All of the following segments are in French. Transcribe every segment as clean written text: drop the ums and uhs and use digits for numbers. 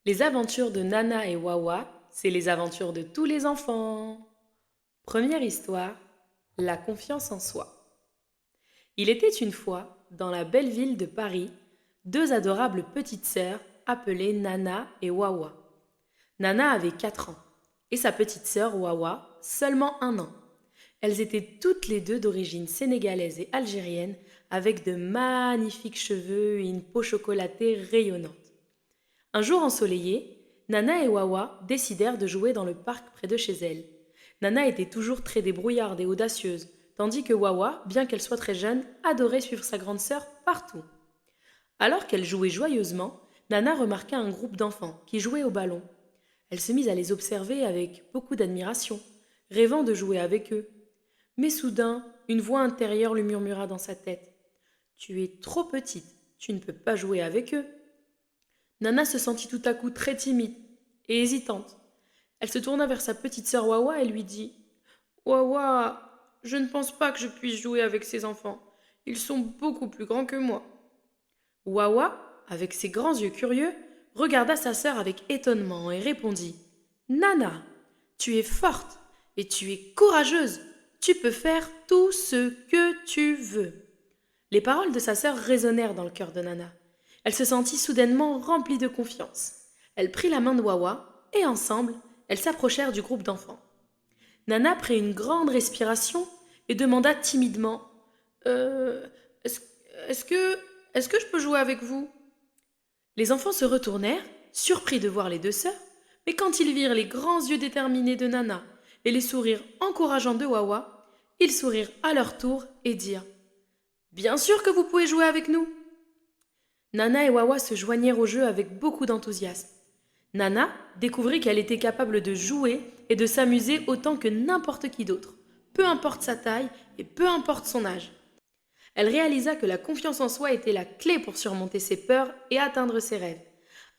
Les aventures de Nana et Wawa, c'est les aventures de tous les enfants. Première histoire, la confiance en soi. Il était une fois, dans la belle ville de Paris, deux adorables petites sœurs appelées Nana et Wawa. Nana avait 4 ans et sa petite sœur Wawa seulement 1 an. Elles étaient toutes les deux d'origine sénégalaise et algérienne avec de magnifiques cheveux et une peau chocolatée rayonnante. Un jour ensoleillé, Nana et Wawa décidèrent de jouer dans le parc près de chez elles. Nana était toujours très débrouillarde et audacieuse, tandis que Wawa, bien qu'elle soit très jeune, adorait suivre sa grande sœur partout. Alors qu'elle jouait joyeusement, Nana remarqua un groupe d'enfants qui jouaient au ballon. Elle se mit à les observer avec beaucoup d'admiration, rêvant de jouer avec eux. Mais soudain, une voix intérieure lui murmura dans sa tête. Tu es trop petite, tu ne peux pas jouer avec eux. Nana se sentit tout à coup très timide et hésitante. Elle se tourna vers sa petite sœur Wawa et lui dit Wawa, je ne pense pas que je puisse jouer avec ces enfants. Ils sont beaucoup plus grands que moi. Wawa, avec ses grands yeux curieux, regarda sa sœur avec étonnement et répondit Nana, tu es forte et tu es courageuse. Tu peux faire tout ce que tu veux. Les paroles de sa sœur résonnèrent dans le cœur de Nana. Elle se sentit soudainement remplie de confiance. Elle prit la main de Wawa et ensemble, elles s'approchèrent du groupe d'enfants. Nana prit une grande respiration et demanda timidement Euh, est-ce, est-ce que, est-ce que je peux jouer avec vous? Les enfants se retournèrent, surpris de voir les deux sœurs, mais quand ils virent les grands yeux déterminés de Nana et les sourires encourageants de Wawa, ils sourirent à leur tour et dirent Bien sûr que vous pouvez jouer avec nous. Nana et Wawa se joignirent au jeu avec beaucoup d'enthousiasme. Nana découvrit qu'elle était capable de jouer et de s'amuser autant que n'importe qui d'autre, peu importe sa taille et peu importe son âge. Elle réalisa que la confiance en soi était la clé pour surmonter ses peurs et atteindre ses rêves.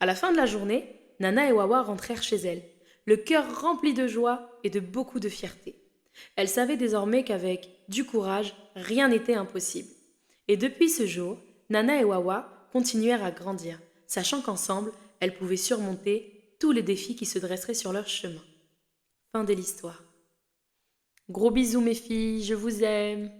À la fin de la journée, Nana et Wawa rentrèrent chez elles, le cœur rempli de joie et de beaucoup de fierté. Elles savaient désormais qu'avec du courage, rien n'était impossible. Et depuis ce jour, Nana et Wawa continuèrent à grandir, sachant qu'ensemble, elles pouvaient surmonter tous les défis qui se dresseraient sur leur chemin. Fin de l'histoire. Gros bisous mes filles, je vous aime.